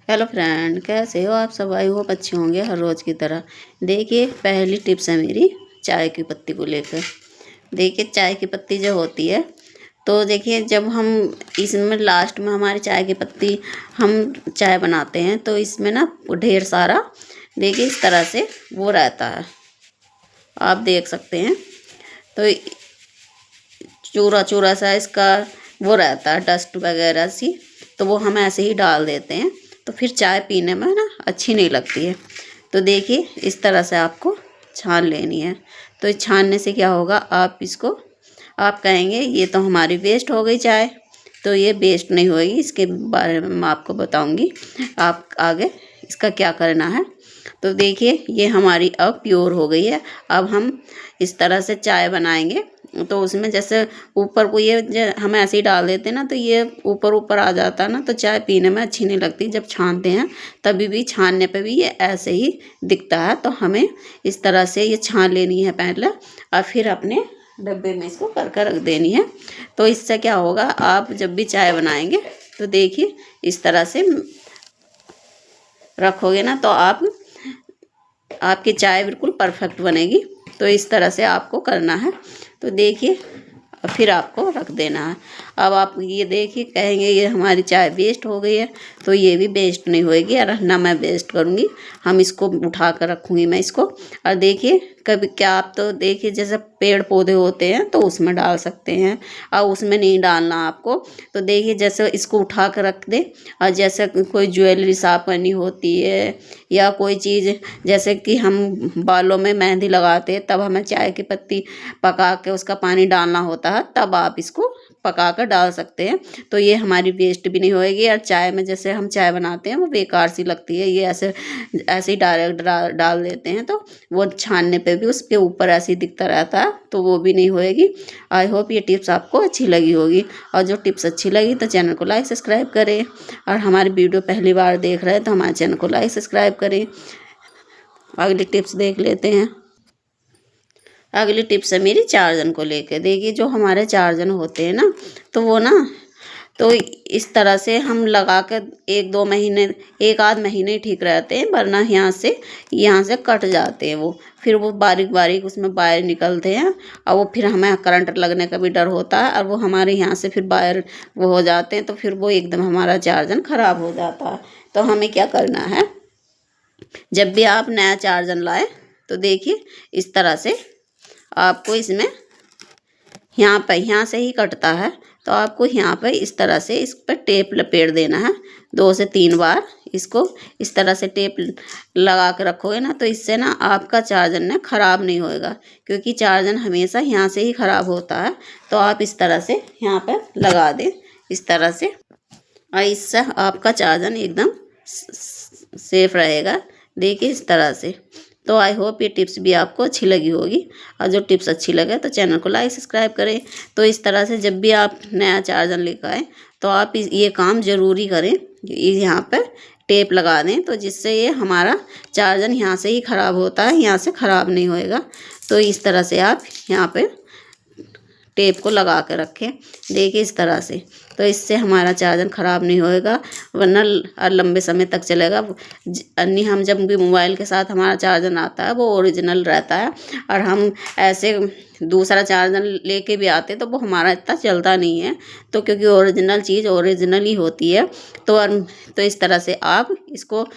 Hello friend, कैसे हो आप सब। आई होप अच्छे होंगे हर रोज़ की तरह। देखिए, पहली टिप्स है मेरी चाय की पत्ती को लेकर। देखिए, चाय की पत्ती जो होती है, तो देखिए जब हम इसमें लास्ट में हमारी चाय की पत्ती हम चाय बनाते हैं तो इसमें ना ढेर सारा, देखिए इस तरह से वो रहता है, आप देख सकते हैं। तो चूरा चूरा सा इसका वो रहता है, डस्ट वगैरह सी। तो वो हम ऐसे ही डाल देते हैं तो फिर चाय पीने में ना अच्छी नहीं लगती है। तो देखिए इस तरह से आपको छान लेनी है। तो इस छानने से क्या होगा, आप इसको आप कहेंगे ये तो हमारी वेस्ट हो गई चाय। तो ये वेस्ट नहीं होगी, इसके बारे में मैं आपको बताऊंगी आप आगे इसका क्या करना है। तो देखिए ये हमारी अब प्योर हो गई है। अब हम इस तरह से चाय बनाएंगे तो उसमें जैसे ऊपर को ये हम ऐसे ही डाल देते हैं ना, तो ये ऊपर ऊपर आ जाता है ना, तो चाय पीने में अच्छी नहीं लगती। जब छानते हैं तभी भी छानने पे भी ये ऐसे ही दिखता है। तो हमें इस तरह से ये छान लेनी है पहले और फिर अपने डब्बे में इसको कर कर रख देनी है। तो इससे क्या होगा, आप जब भी चाय बनाएंगे तो देखिए इस तरह से रखोगे ना तो आपकी चाय बिल्कुल परफेक्ट बनेगी। तो इस तरह से आपको करना है। तो देखिए फिर आपको रख देना है। अब आप ये देखिए कहेंगे ये हमारी चाय वेस्ट हो गई है, तो ये भी वेस्ट नहीं होएगी और ना मैं वेस्ट करूँगी। हम इसको उठा कर रखूँगी मैं इसको। और देखिए कभी क्या आप तो देखिए जैसे पेड़ पौधे होते हैं तो उसमें डाल सकते हैं और उसमें नहीं डालना आपको। तो देखिए जैसे इसको उठा कर रख दे और जैसे कोई ज्वेलरी साफ करनी होती है या कोई चीज़, जैसे कि हम बालों में मेहंदी लगाते हैं तब हमें चाय की पत्ती पका के उसका पानी डालना होता है, तब आप इसको पका कर डाल सकते हैं। तो ये हमारी वेस्ट भी नहीं होएगी। और चाय में जैसे हम चाय बनाते हैं वो बेकार सी लगती है, ये ऐसे ऐसे ही डायरेक्ट डाल देते हैं तो वो छानने पे भी उसके ऊपर ऐसे ही दिखता रहता है, तो वो भी नहीं होएगी। आई होप ये टिप्स आपको अच्छी लगी होगी। और जो टिप्स अच्छी लगी तो चैनल को लाइक सब्सक्राइब करें। और हमारी वीडियो पहली बार देख रहे हैं तो हमारे चैनल को लाइक सब्सक्राइब करें। अगली टिप्स देख लेते हैं। अगली टिप्स है मेरी चार्जन को लेके। देखिए जो हमारे चार्जन होते हैं ना, तो वो ना तो इस तरह से हम लगा कर एक आध महीने ठीक रहते हैं, वरना यहाँ से कट जाते हैं वो। फिर वो बारीक बारीक उसमें वायर निकलते हैं और वो फिर हमें करंट लगने का भी डर होता है और वो हमारे यहाँ से फिर वायर वो हो जाते हैं, तो फिर वो एकदम हमारा चार्जन ख़राब हो जाता है। तो हमें क्या करना है, जब भी आप नया चार्जर लाए तो देखिए इस तरह से आपको इसमें यहाँ से ही कटता है, तो आपको यहाँ पर इस तरह से इस पर टेप लपेट देना है 2 से 3 बार। इसको इस तरह से टेप लगा के रखोगे ना, तो इससे ना आपका चार्जर ना ख़राब नहीं होएगा, क्योंकि चार्जर हमेशा यहाँ से ही ख़राब होता है। तो आप इस तरह से यहाँ पर लगा दें इस तरह से, और इससे आपका चार्जर एकदम सेफ रहेगा। देखिए इस तरह से। तो आई होप ये टिप्स भी आपको अच्छी लगी होगी। और जो टिप्स अच्छी लगे तो चैनल को लाइक सब्सक्राइब करें। तो इस तरह से जब भी आप नया चार्जर लेकर आए तो आप ये काम ज़रूरी करें, यहाँ पर टेप लगा दें, तो जिससे ये हमारा चार्जर यहाँ से ही ख़राब होता है, यहाँ से ख़राब नहीं होएगा। तो इस तरह से आप यहाँ पर टेप को लगा के रखें। देखिए इस तरह से, तो इससे हमारा चार्जर ख़राब नहीं होएगा, वरना लंबे समय तक चलेगा। अन्य हम जब भी मोबाइल के साथ हमारा चार्जर आता है वो ओरिजिनल रहता है, और हम ऐसे दूसरा चार्जर लेके भी आते तो वो हमारा इतना चलता नहीं है। तो क्योंकि ओरिजिनल चीज़ ओरिजिनल ही होती है। तो इस तरह से आप इसको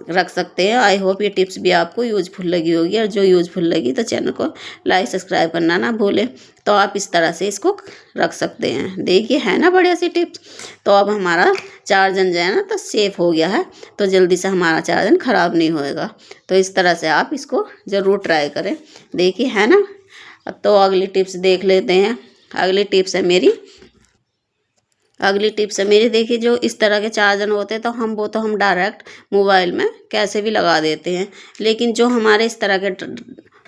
रख सकते हैं। आई होप ये टिप्स भी आपको यूजफुल लगी होगी, और जो यूजफुल लगी तो चैनल को लाइक सब्सक्राइब करना ना भूलें। तो आप इस तरह से इसको रख सकते हैं। देखिए है ना बढ़िया सी टिप्स। तो अब हमारा चार्जर जो है ना तो सेफ़ हो गया है, तो जल्दी से हमारा चार्जर ख़राब नहीं होएगा। तो इस तरह से आप इसको ज़रूर ट्राई करें। देखिए है ना। तो अगली टिप्स देख लेते हैं। अगली टिप्स है मेरी देखिए जो इस तरह के चार्जर होते हैं तो हम डायरेक्ट मोबाइल में कैसे भी लगा देते हैं। लेकिन जो हमारे इस तरह के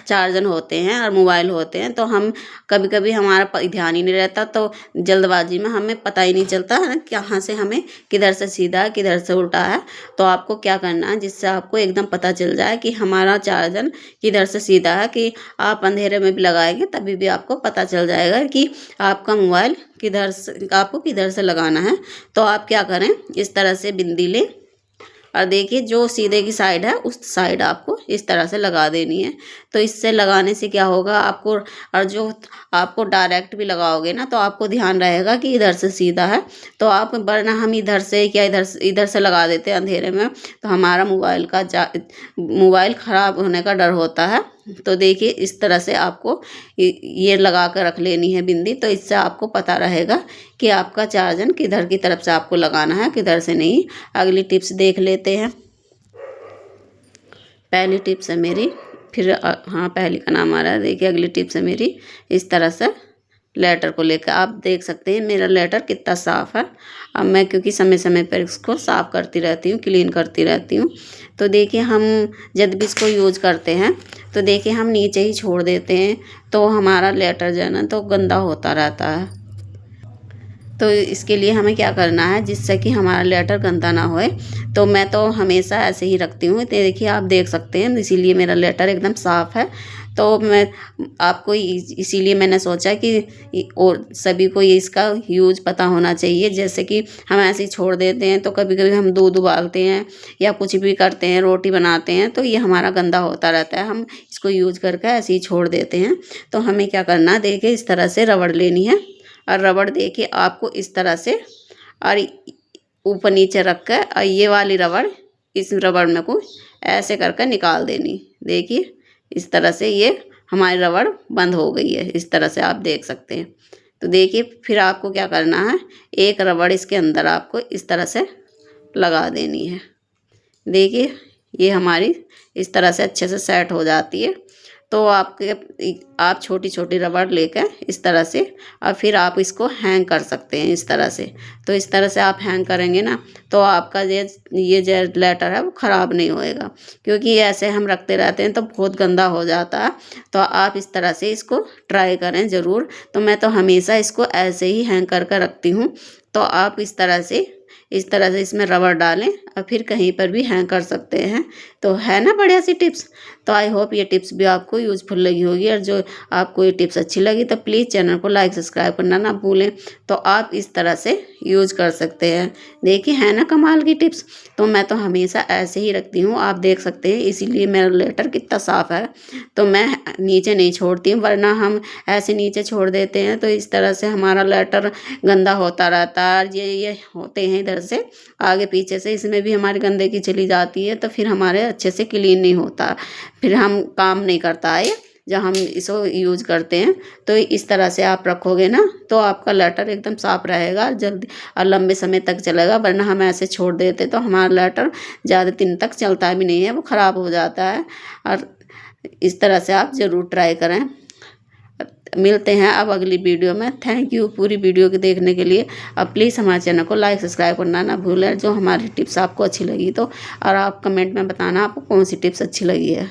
चार्जर होते हैं और मोबाइल होते हैं तो हम कभी कभी हमारा ध्यान ही नहीं रहता, तो जल्दबाजी में हमें पता ही नहीं चलता है ना कहाँ से हमें किधर से सीधा है किधर से उल्टा है। तो आपको क्या करना है, जिससे आपको एकदम पता चल जाए कि हमारा चार्जर किधर से सीधा है, कि आप अंधेरे में भी लगाएंगे तभी भी आपको पता चल जाएगा कि आपका मोबाइल आपको किधर से लगाना है। तो आप क्या करें, इस तरह से बिंदी लें और देखिए जो सीधे की साइड है उस साइड आपको इस तरह से लगा देनी है। तो इससे लगाने से क्या होगा आपको, और जो आपको डायरेक्ट भी लगाओगे ना तो आपको ध्यान रहेगा कि इधर से सीधा है। तो आप, वरना हम इधर से या इधर से लगा देते हैं अंधेरे में, तो हमारा मोबाइल ख़राब होने का डर होता है। तो देखिए इस तरह से आपको ये लगा कर रख लेनी है बिंदी। तो इससे आपको पता रहेगा कि आपका चार्जर किधर की तरफ से आपको लगाना है, किधर से नहीं। अगली टिप्स देख लेते हैं। पहली टिप्स है मेरी, फिर हाँ पहली का नाम आ रहा है। देखिए अगली टिप्स है मेरी, इस तरह से लेटर को लेकर आप देख सकते हैं मेरा लेटर कितना साफ़ है। अब मैं क्योंकि समय समय पर इसको साफ़ करती रहती हूँ, क्लीन करती रहती हूँ। तो देखिए हम जब भी इसको यूज़ करते हैं तो देखिए हम नीचे ही छोड़ देते हैं, तो हमारा लेटर जो है ना तो गंदा होता रहता है। तो इसके लिए हमें क्या करना है, जिससे कि हमारा लेटर गंदा ना होए, तो मैं तो हमेशा ऐसे ही रखती हूँ। तो देखिए आप देख सकते हैं, इसीलिए मेरा लेटर एकदम साफ़ है। तो मैं आपको इसीलिए मैंने सोचा कि और सभी को इसका यूज पता होना चाहिए। जैसे कि हम ऐसे ही छोड़ देते हैं, तो कभी कभी हम दूध उबालते हैं या कुछ भी करते हैं, रोटी बनाते हैं, तो ये हमारा गंदा होता रहता है। हम इसको यूज करके ऐसे ही छोड़ देते हैं। तो हमें क्या करना है, देखिए इस तरह से रबड़ लेनी है, और रबड़ देखिए आपको इस तरह से और ऊपर नीचे रख कर, और ये वाली रबड़ इस रबड़ में को ऐसे करके निकाल देनी। देखिए इस तरह से ये हमारी रबड़ बंद हो गई है, इस तरह से आप देख सकते हैं। तो देखिए फिर आपको क्या करना है, एक रबड़ इसके अंदर आपको इस तरह से लगा देनी है। देखिए ये हमारी इस तरह से अच्छे से सेट हो जाती है। तो आप छोटी छोटी रबड़ लेकर इस तरह से, और फिर आप इसको हैंग कर सकते हैं इस तरह से। तो इस तरह से आप हैंग करेंगे ना तो आपका ये जो लेटर है वो ख़राब नहीं होएगा, क्योंकि ऐसे हम रखते रहते हैं तो बहुत गंदा हो जाता है। तो आप इस तरह से इसको ट्राई करें ज़रूर। तो मैं तो हमेशा इसको ऐसे ही हैंग कर रखती हूँ। तो आप इस तरह से इसमें रबड़ डालें और फिर कहीं पर भी हैंग कर सकते हैं। तो है ना बढ़िया सी टिप्स। तो आई होप ये टिप्स भी आपको यूज़फुल लगी होगी, और जो आपको ये टिप्स अच्छी लगी तो प्लीज़ चैनल को लाइक सब्सक्राइब करना ना भूलें। तो आप इस तरह से यूज कर सकते हैं। देखिए है ना कमाल की टिप्स। तो मैं तो हमेशा ऐसे ही रखती हूँ, आप देख सकते हैं, इसीलिए मेरा लेटर कितना साफ़ है। तो मैं नीचे नहीं छोड़ती हूँ, वरना हम ऐसे नीचे छोड़ देते हैं तो इस तरह से हमारा लेटर गंदा होता रहता है। ये होते हैं इधर से आगे पीछे से, इसमें भी हमारी गंदगी चली जाती है, तो फिर हमारे अच्छे से क्लीन नहीं होता, फिर हम काम नहीं करता है जब हम इसको यूज करते हैं। तो इस तरह से आप रखोगे ना तो आपका लेटर एकदम साफ़ रहेगा, जल्दी और लंबे समय तक चलेगा। वरना हम ऐसे छोड़ देते तो हमारा लेटर ज़्यादा दिन तक चलता भी नहीं है, वो ख़राब हो जाता है। और इस तरह से आप ज़रूर ट्राई करें। मिलते हैं अब अगली वीडियो में। थैंक यू पूरी वीडियो के देखने के लिए। अब प्लीज़ हमारे चैनल को लाइक सब्सक्राइब करना ना भूलें। जो हमारी टिप्स आपको अच्छी लगी तो, और आप कमेंट में बताना आपको कौन सी टिप्स अच्छी लगी है।